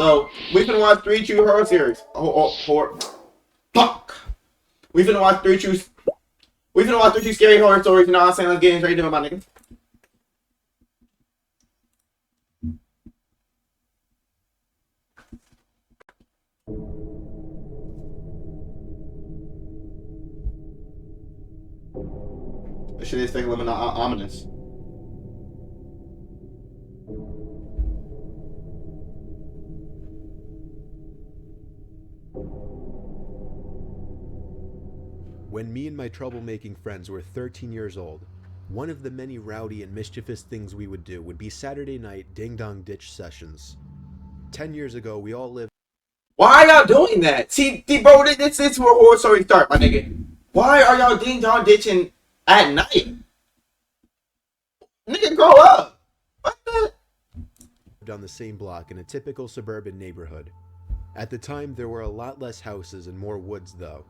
So we finna watch three true horror series. Fuck. We finna watch three true. We finna watch three true scary horror stories. You know what I'm saying? Let's get straight to it, my nigga. This shit is fucking living ominous. When me and my troublemaking friends were 13 years old, one of the many rowdy and mischievous things we would do would be Saturday night ding-dong ditch sessions. 10 years ago, we all lived... Why are y'all doing that? See, bro, this is where horror stories start, my nigga. Why are y'all ding-dong ditching at night? Nigga, grow up. What the? on the same block in a typical suburban neighborhood. At the time, there were a lot less houses and more woods, though.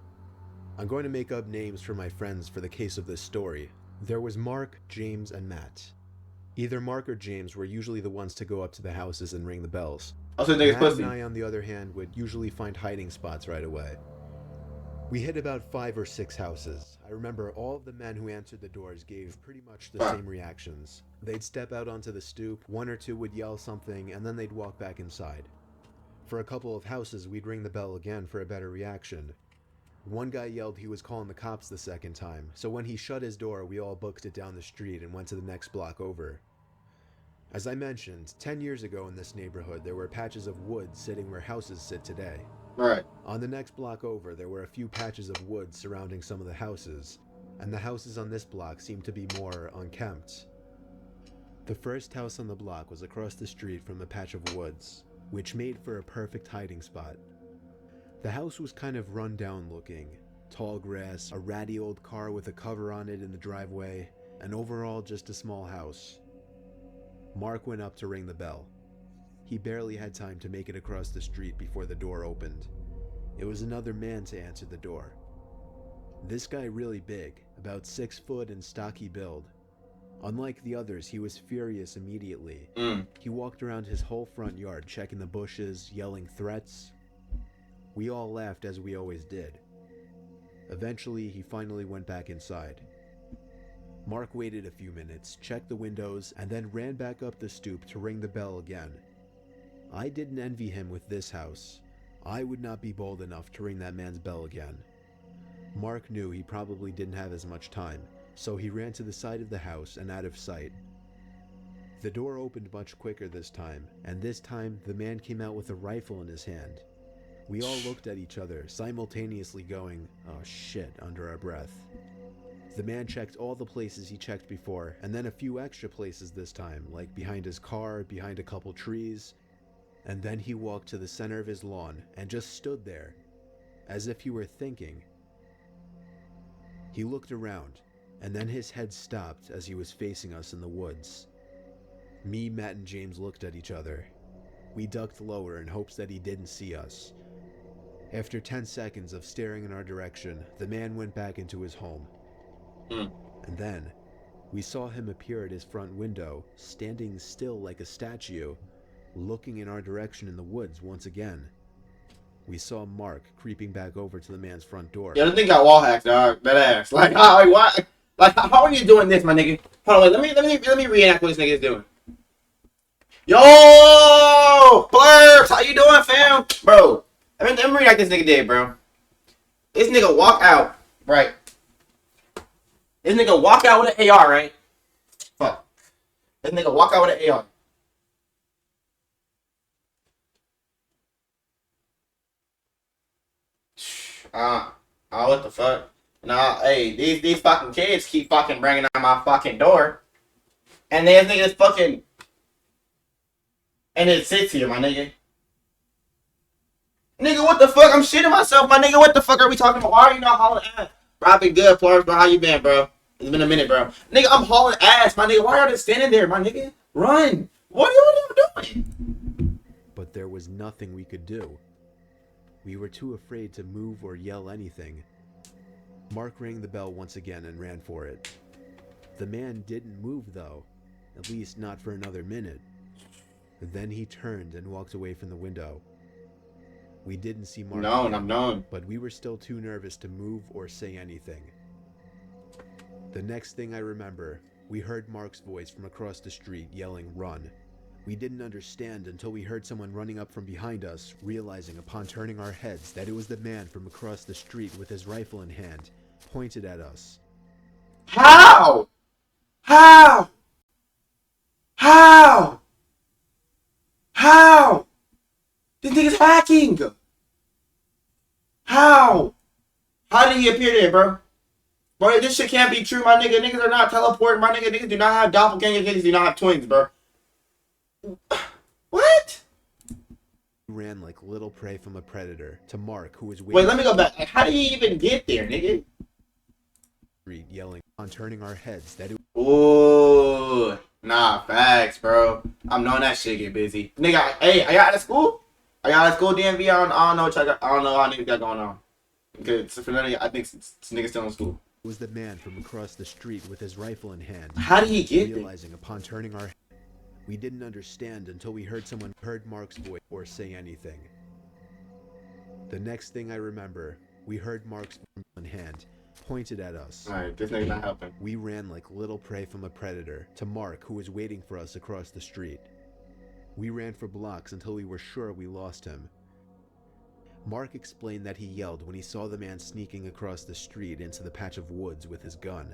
I'm going to make up names for my friends for the case of this story. There was Mark, James, and Matt. Either Mark or James were usually the ones to go up to the houses and ring the bells. Also, nigga's Matt pussy. and I, on the other hand, would usually find hiding spots right away. We hit about 5 or 6 houses. I remember all of the men who answered the doors gave pretty much the same reactions. They'd step out onto the stoop, one or two would yell something, and then they'd walk back inside. For a couple of houses, we'd ring the bell again for a better reaction. One guy yelled he was calling the cops the second time, so when he shut his door, we all booked it down the street and went to the next block over. As I mentioned, 10 years ago in this neighborhood, there were patches of wood sitting where houses sit today. Right. On the next block over, there were a few patches of wood surrounding some of the houses, and the houses on this block seemed to be more unkempt. The first house on the block was across the street from the patch of woods, which made for a perfect hiding spot. The house was kind of run down looking. Tall grass, a ratty old car with a cover on it in the driveway, and overall just a small house. Mark went up to ring the bell. He barely had time to make it across the street before the door opened. It was another man to answer the door. This guy really big, about 6 foot and stocky build. Unlike the others, he was furious immediately. He walked around his whole front yard, checking the bushes, yelling threats. We all laughed as we always did. Eventually, he finally went back inside. Mark waited a few minutes, checked the windows, and then ran back up the stoop to ring the bell again. I didn't envy him with this house. I would not be bold enough to ring that man's bell again. Mark knew he probably didn't have as much time, so he ran to the side of the house and out of sight. The door opened much quicker this time, and this time the man came out with a rifle in his hand. We all looked at each other, simultaneously going, "Oh shit," under our breath. The man checked all the places he checked before, and then a few extra places this time, like behind his car, behind a couple trees, and then he walked to the center of his lawn and just stood there, as if he were thinking. He looked around, and then his head stopped as he was facing us in the woods. Me, Matt, and James looked at each other. We ducked lower in hopes that he didn't see us. After 10 seconds of staring in our direction, the man went back into his home. And then, we saw him appear at his front window, standing still like a statue, looking in our direction in the woods once again. We saw Mark creeping back over to the man's front door. Yeah, this thing got wall hacked, dog. That ass. Like, why? Like, how are you doing this, my nigga? Hold on, wait, let me reenact what this nigga is doing. Yo, Blurbs, how you doing, fam? Bro, let me reenact this nigga did, bro. This nigga walk out, right? This nigga walk out with an AR, right? Fuck. This nigga walk out with an AR. What the fuck? Nah, hey, these fucking kids keep fucking bringing on my fucking door. And this nigga is fucking... And it sits here, my nigga. Nigga, what the fuck? I'm shitting myself, my nigga. What the fuck are we talking about? Why are you not hauling ass? Bro, I've been good, Flores, bro. How you been, bro? It's been a minute, bro. Nigga, I'm hauling ass, my nigga. Why are they standing there, my nigga? Run. What are you doing? But there was nothing we could do. We were too afraid to move or yell anything. Mark rang the bell once again and ran for it. The man didn't move, though. At least not for another minute. Then he turned and walked away from the window. We didn't see Mark Known, again, I'm known. but we were still too nervous to move or say anything. The next thing I remember, we heard Mark's voice from across the street yelling, "Run." We didn't understand until we heard someone running up from behind us, realizing upon turning our heads that it was the man from across the street with his rifle in hand, pointed at us. How? How? How? How? This nigga's hacking. How? How did he appear there, bro? Bro, this shit can't be true, my nigga. Niggas are not teleporting, my nigga. Niggas do not have doppelgangers. Niggas do not have twins, bro. What? We ran like little prey from a predator to Mark, who was waiting. Wait, let me go back. How did he even get there, nigga? Street yelling on turning our heads that it Ooh, nah, facts, bro. I'm knowing that shit get busy, nigga. Hey, I got out of school. I got out of school. DMV. I don't know. I don't know how niggas got going on. Because for none of I think niggas still in school. was the man from across the street with his rifle in hand. How did he get there? Realizing upon turning our, we didn't understand until we heard someone heard Mark's voice or say anything. The next thing I remember, we heard Mark's voice in hand, pointed at us. Alright, this nigga's not helping. We ran like little prey from a predator to Mark, who was waiting for us across the street. We ran for blocks until we were sure we lost him. Mark explained that he yelled when he saw the man sneaking across the street into the patch of woods with his gun.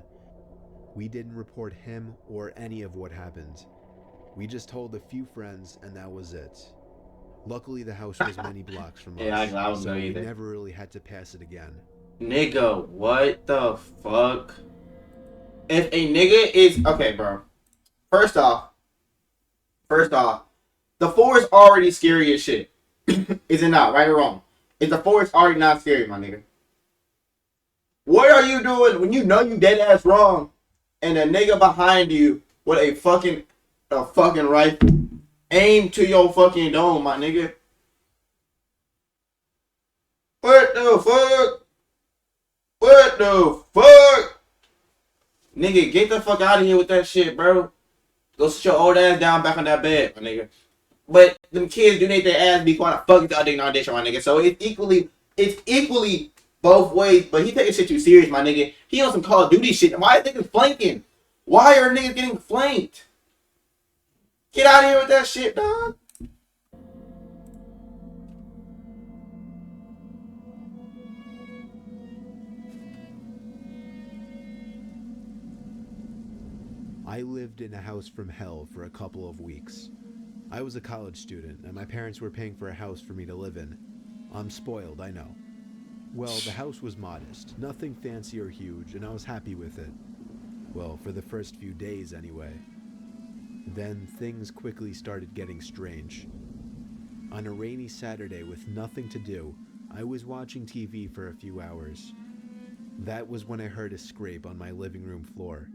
We didn't report him or any of what happened. We just told a few friends and that was it. Luckily the house was many blocks from Yeah, us, I wouldn't so know we either. never really had to pass it again. Nigga, what the fuck? If a nigga is okay, bro. First off, the forest already scary as shit. Is it not? Right or wrong? Is the forest already not scary, my nigga? What are you doing when you know you dead ass wrong, and a nigga behind you with a fucking rifle aim to your fucking dome, my nigga? What the fuck? What the fuck? Nigga, get the fuck out of here with that shit, bro. Go sit your old ass down back on that bed, my nigga. But them kids do need their ass be quite a fucking audition, my nigga. So it's equally both ways. But he taking shit too serious, my nigga. He on some Call of Duty shit. Why are niggas flanking? Why are niggas getting flanked? Get out of here with that shit, dog. I lived in a house from hell for a couple of weeks. I was a college student, and my parents were paying for a house for me to live in. I'm spoiled, I know. Well, the house was modest, nothing fancy or huge, and I was happy with it. Well, for the first few days anyway. Then things quickly started getting strange. On a rainy Saturday with nothing to do, I was watching TV for a few hours. That was when I heard a scrape on my living room floor.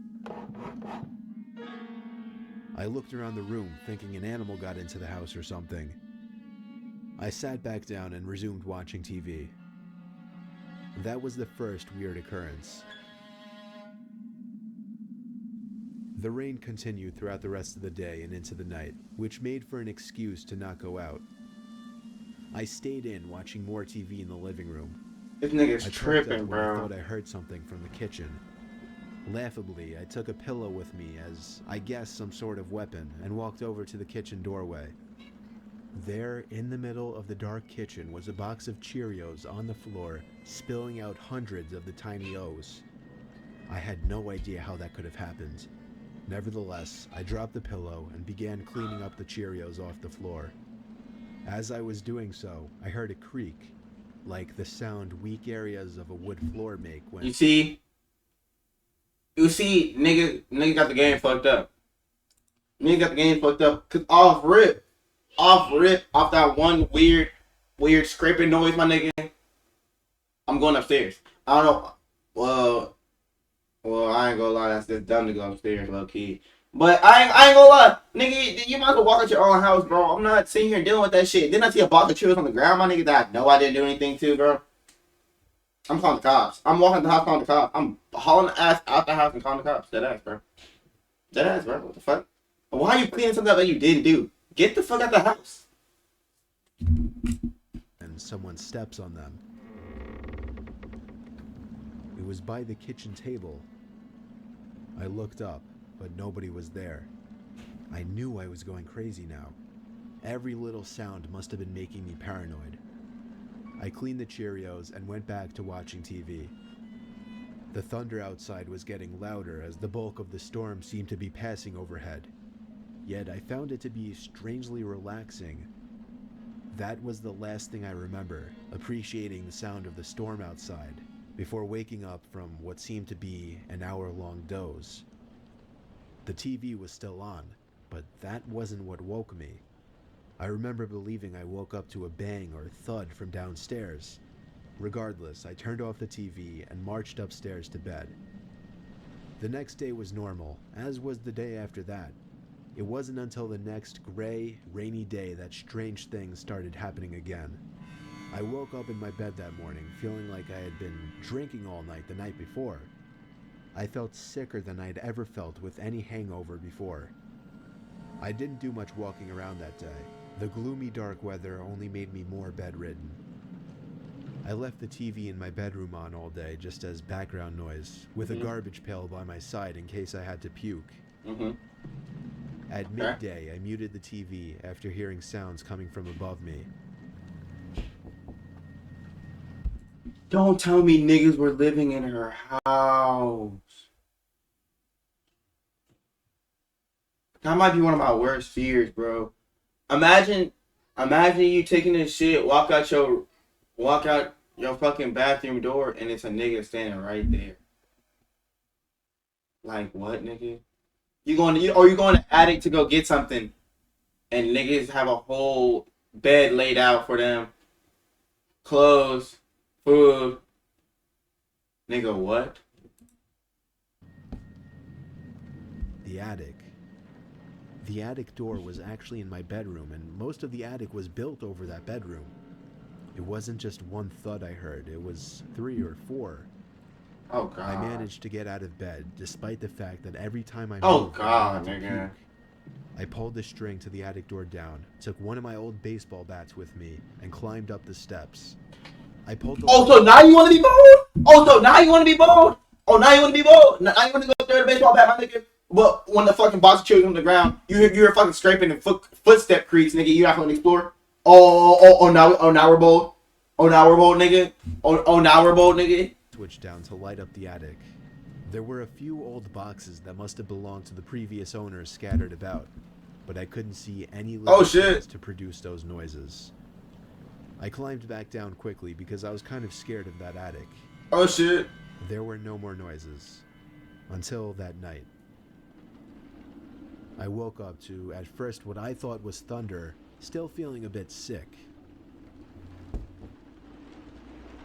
I looked around the room, thinking an animal got into the house or something. I sat back down and resumed watching TV. That was the first weird occurrence. The rain continued throughout the rest of the day and into the night, which made for an excuse to not go out. I stayed in, watching more TV in the living room. This nigga's I perked up tripping, when I bro. thought I heard something from the kitchen. Laughably, I took a pillow with me as, I guess, some sort of weapon, and walked over to the kitchen doorway. There, in the middle of the dark kitchen, was a box of Cheerios on the floor, spilling out hundreds of the tiny O's. I had no idea how that could have happened. Nevertheless, I dropped the pillow and began cleaning up the Cheerios off the floor. As I was doing so, I heard a creak, like the sound weak areas of a wood floor make when... You see, nigga got the game fucked up. Nigga got the game fucked up. Cause off that one weird scraping noise, my nigga. I'm going upstairs. I don't know. Well, I ain't gonna lie. That's just dumb to go upstairs, low key. But I ain't gonna lie, nigga. You might as well walk out your own house, bro. I'm not sitting here dealing with that shit. Then I see a box of chairs on the ground, my nigga. That I know I didn't do anything to, bro. I'm calling the cops. I'm walking the house calling the cops. I'm hauling the ass out the house and calling the cops. Dead ass, bro. Dead ass, bro. What the fuck? Why are you cleaning something up that you didn't do? Get the fuck out the house. And someone steps on them. It was by the kitchen table. I looked up, but nobody was there. I knew I was going crazy now. Every little sound must have been making me paranoid. I cleaned the Cheerios and went back to watching TV. The thunder outside was getting louder as the bulk of the storm seemed to be passing overhead. Yet I found it to be strangely relaxing. That was the last thing I remember, appreciating the sound of the storm outside, before waking up from what seemed to be an hour-long doze. The TV was still on, but that wasn't what woke me. I remember believing I woke up to a bang or thud from downstairs. Regardless, I turned off the TV and marched upstairs to bed. The next day was normal, as was the day after that. It wasn't until the next gray, rainy day that strange things started happening again. I woke up in my bed that morning feeling like I had been drinking all night the night before. I felt sicker than I'd ever felt with any hangover before. I didn't do much walking around that day. The gloomy dark weather only made me more bedridden. I left the TV in my bedroom on all day just as background noise, with a garbage pail by my side in case I had to puke. At midday, I muted the TV after hearing sounds coming from above me. Don't tell me niggas were living in her house. That might be one of my worst fears, bro. Imagine you taking this shit, walk out your fucking bathroom door, and it's a nigga standing right there. Like what, nigga? You going to attic to go get something, and niggas have a whole bed laid out for them, clothes, food. Nigga, what? The attic. The attic door was actually in my bedroom, and most of the attic was built over that bedroom. It wasn't just one thud I heard, it was 3 or 4. Oh god. I managed to get out of bed, despite the fact that every time I Oh moved, god, I had to nigga. puke. I pulled the string to the attic door down, took one of my old baseball bats with me, and climbed up the steps. I pulled the Oh, so now you want to be bold? Oh, so now you want to be bold? Oh, now you want to be bold? Now you want to go up there to the baseball bat, my nigga? But when the fucking box of children on the ground, you hear fucking scraping and footstep creaks, nigga. You not gonna explore? Now we're bold. Oh, now we're bold, nigga. Oh, now we're bold, nigga. Switch down to light up the attic. There were a few old boxes that must have belonged to the previous owners scattered about, but I couldn't see any little things to produce those noises. I climbed back down quickly because I was kind of scared of that attic. Oh shit. There were no more noises. Until that night. I woke up to, at first, what I thought was thunder, still feeling a bit sick.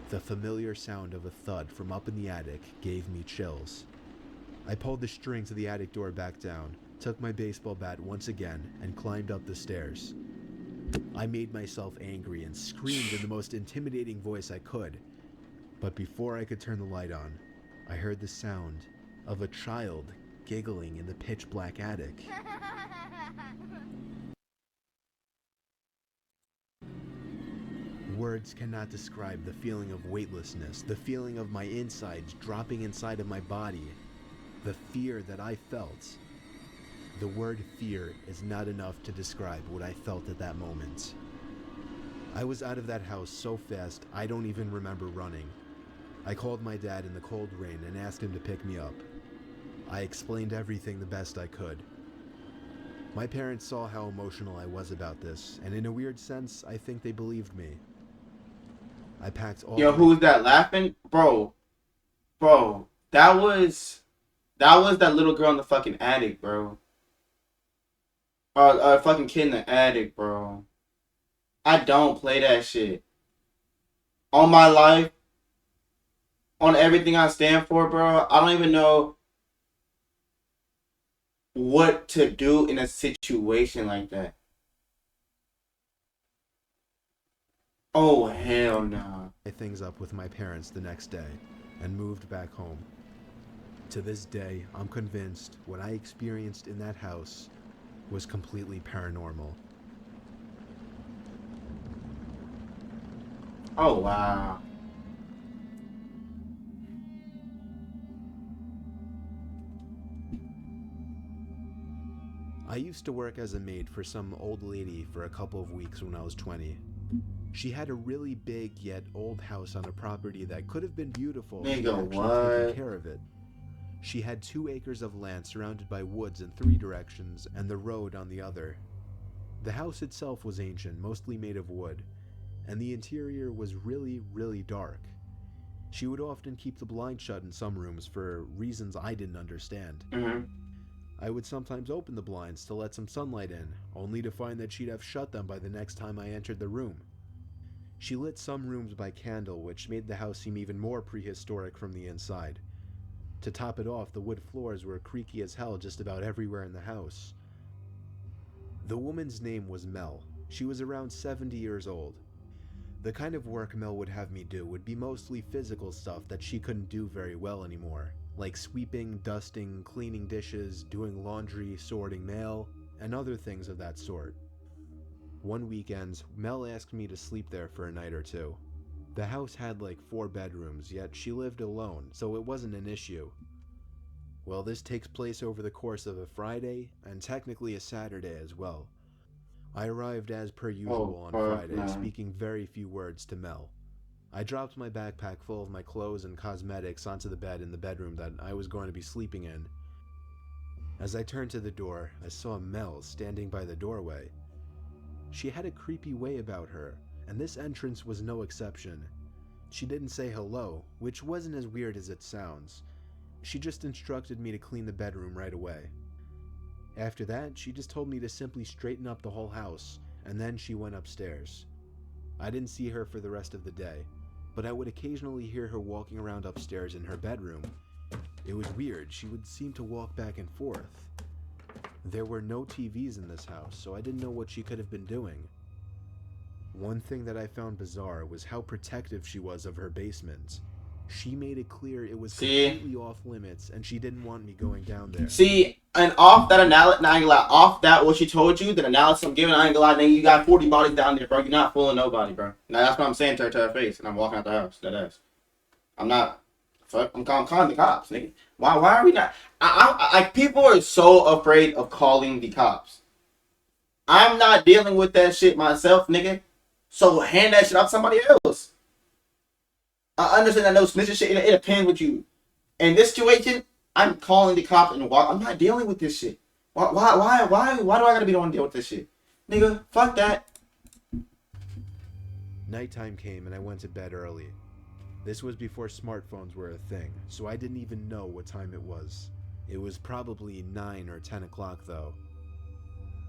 The familiar sound of a thud from up in the attic gave me chills. I pulled the string to the attic door back down, took my baseball bat once again, and climbed up the stairs. I made myself angry and screamed in the most intimidating voice I could. But before I could turn the light on, I heard the sound of a child giggling in the pitch-black attic. Words cannot describe the feeling of weightlessness, the feeling of my insides dropping inside of my body, the fear that I felt. The word fear is not enough to describe what I felt at that moment. I was out of that house so fast I don't even remember running. I called my dad in the cold rain and asked him to pick me up. I explained everything the best I could. My parents saw how emotional I was about this, and in a weird sense, I think they believed me. I packed all. Yo, who's that laughing? Bro, that was that little girl in the fucking attic, bro. Fucking kid in the attic, bro. I don't play that shit. On my life, on everything I stand for, bro, I don't even know what to do in a situation like that. Oh, hell no. Things up with my parents the next day and moved back home. To this day, I'm convinced what I experienced in that house was completely paranormal. Oh wow. I used to work as a maid for some old lady for a couple of weeks when I was 20. She had a really big yet old house on a property that could have been beautiful if she'd Nigga, actually what? taken care of it. She had 2 acres of land surrounded by woods in 3 directions and the road on the other. The house itself was ancient, mostly made of wood, and the interior was really, really dark. She would often keep the blind shut in some rooms for reasons I didn't understand. Mm-hmm. I would sometimes open the blinds to let some sunlight in, only to find that she'd have shut them by the next time I entered the room. She lit some rooms by candle, which made the house seem even more prehistoric from the inside. To top it off, the wood floors were creaky as hell just about everywhere in the house. The woman's name was Mel. She was around 70 years old. The kind of work Mel would have me do would be mostly physical stuff that she couldn't do very well anymore, like sweeping, dusting, cleaning dishes, doing laundry, sorting mail, and other things of that sort. One weekend, Mel asked me to sleep there for a night or two. The house had like 4 bedrooms, yet she lived alone, so it wasn't an issue. Well, this takes place over the course of a Friday, and technically a Saturday as well. I arrived as per usual on Friday, man. speaking very few words to Mel. I dropped my backpack full of my clothes and cosmetics onto the bed in the bedroom that I was going to be sleeping in. As I turned to the door, I saw Mel standing by the doorway. She had a creepy way about her, and this entrance was no exception. She didn't say hello, which wasn't as weird as it sounds. She just instructed me to clean the bedroom right away. After that, she just told me to simply straighten up the whole house, and then she went upstairs. I didn't see her for the rest of the day, but I would occasionally hear her walking around upstairs in her bedroom. It was weird, she would seem to walk back and forth. There were no TVs in this house, so I didn't know what she could have been doing. One thing that I found bizarre was how protective she was of her basement. She made it clear it was completely off limits, and she didn't want me going down there. See, and off that analysis, I ain't gonna lie, off that what she told you, the analysis I'm giving, I ain't gonna lie, nigga, you got 40 bodies down there, bro. You're not fooling nobody, bro. Now that's what I'm saying to her face, and I'm walking out the house. That ass. I'm not. Fuck. I'm calling the cops, nigga. Why are we not? Like people are so afraid of calling the cops. I'm not dealing with that shit myself, nigga. So hand that shit off to somebody else. I understand that no snitching shit. It depends with you. In this situation, I'm calling the cops and walk. I'm not dealing with this shit. Why do I gotta be the one to deal with this shit, nigga? Fuck that. Nighttime came and I went to bed early. This was before smartphones were a thing, so I didn't even know what time it was. It was probably 9 or 10 o'clock though.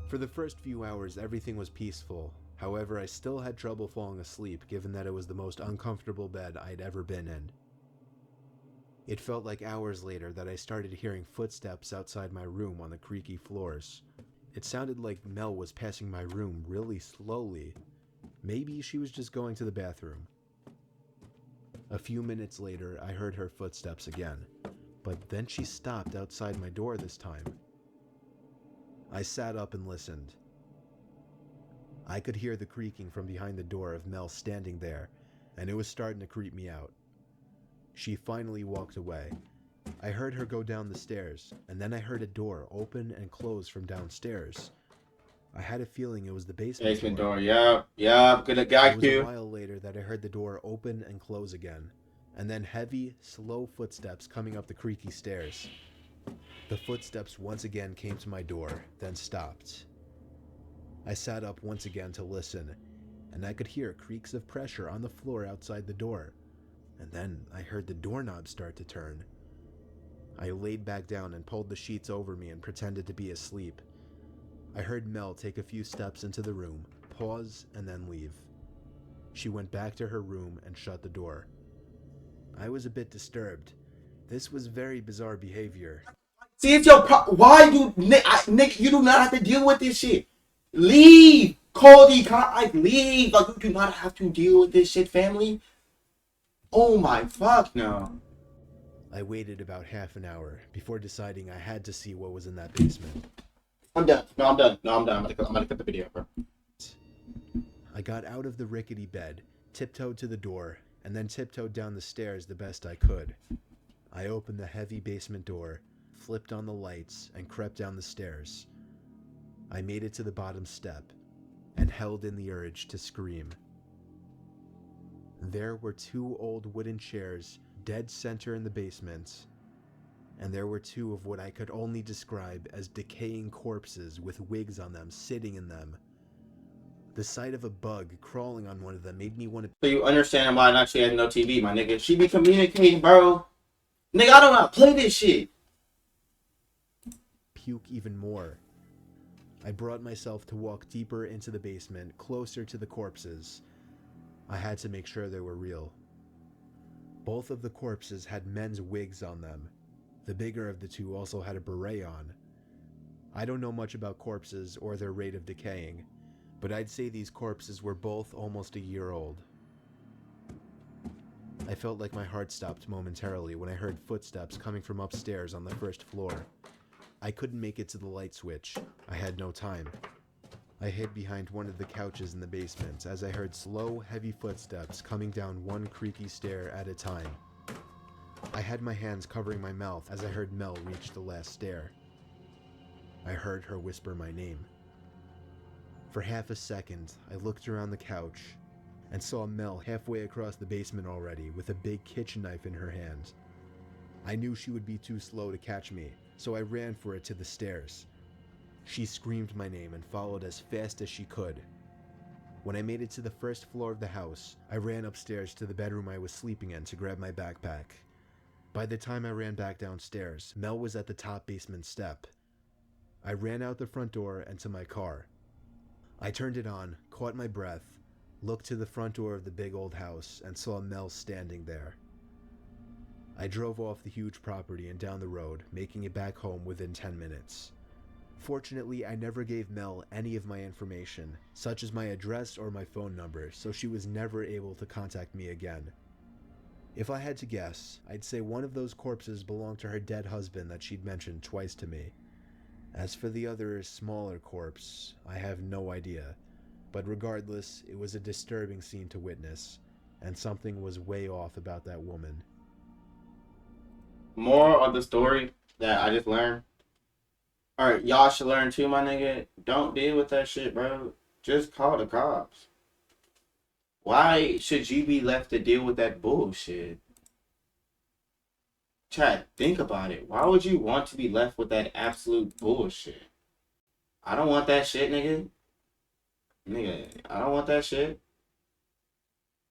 For the first few hours, everything was peaceful. However, I still had trouble falling asleep given that it was the most uncomfortable bed I'd ever been in. It felt like hours later that I started hearing footsteps outside my room on the creaky floors. It sounded like Mel was passing my room really slowly. Maybe she was just going to the bathroom. A few minutes later, I heard her footsteps again, but then she stopped outside my door this time. I sat up and listened. I could hear the creaking from behind the door of Mel standing there, and it was starting to creep me out. She finally walked away. I heard her go down the stairs, and then I heard a door open and close from downstairs. I had a feeling it was the basement door. Yeah. Good guy, It was a while later that I heard the door open and close again, and then heavy, slow footsteps coming up the creaky stairs. The footsteps once again came to my door, then stopped. I sat up once again to listen, and I could hear creaks of pressure on the floor outside the door, and then I heard the doorknob start to turn. I laid back down and pulled the sheets over me and pretended to be asleep. I heard Mel take a few steps into the room, pause, and then leave. She went back to her room and shut the door. I was a bit disturbed. This was very bizarre behavior. See, it's your problem. Why do Nick? You do not have to deal with this shit. Leave. Call the cop. Like leave. Like you do not have to deal with this shit, family. Oh my fuck no. I waited about half an hour before deciding I had to see what was in that basement. I'm done. No, I'm done. I'm gonna cut the video, bro. I got out of the rickety bed, tiptoed to the door, and then tiptoed down the stairs the best I could. I opened the heavy basement door, flipped on the lights, and crept down the stairs. I made it to the bottom step, and held in the urge to scream. There were 2 old wooden chairs dead center in the basement, and there were 2 of what I could only describe as decaying corpses with wigs on them sitting in them. The sight of a bug crawling on one of them made me want to... So you understand why not she has no TV, my nigga. She be communicating, bro. Nigga, I don't know how to play this shit. puke even more. I brought myself to walk deeper into the basement, closer to the corpses. I had to make sure they were real. Both of the corpses had men's wigs on them. The bigger of the 2 also had a beret on. I don't know much about corpses or their rate of decaying, but I'd say these corpses were both almost a year old. I felt like my heart stopped momentarily when I heard footsteps coming from upstairs on the first floor. I couldn't make it to the light switch. I had no time. I hid behind one of the couches in the basement as I heard slow, heavy footsteps coming down one creaky stair at a time. I had my hands covering my mouth as I heard Mel reach the last stair. I heard her whisper my name. For half a second, I looked around the couch and saw Mel halfway across the basement already with a big kitchen knife in her hand. I knew she would be too slow to catch me, so I ran for it to the stairs. She screamed my name and followed as fast as she could. When I made it to the first floor of the house, I ran upstairs to the bedroom I was sleeping in to grab my backpack. By the time I ran back downstairs, Mel was at the top basement step. I ran out the front door and to my car. I turned it on, caught my breath, looked to the front door of the big old house, and saw Mel standing there. I drove off the huge property and down the road, making it back home within 10 minutes. Fortunately, I never gave Mel any of my information, such as my address or my phone number, so she was never able to contact me again. If I had to guess, I'd say one of those corpses belonged to her dead husband that she'd mentioned twice to me. As for the other, smaller corpse, I have no idea. But regardless, it was a disturbing scene to witness, and something was way off about that woman. More of the story that I just learned. Alright, y'all should learn too, my nigga. Don't deal with that shit, bro. Just call the cops. Why should you be left to deal with that bullshit? Chad, think about it. Why would you want to be left with that absolute bullshit? I don't want that shit, nigga. Nigga, I don't want that shit.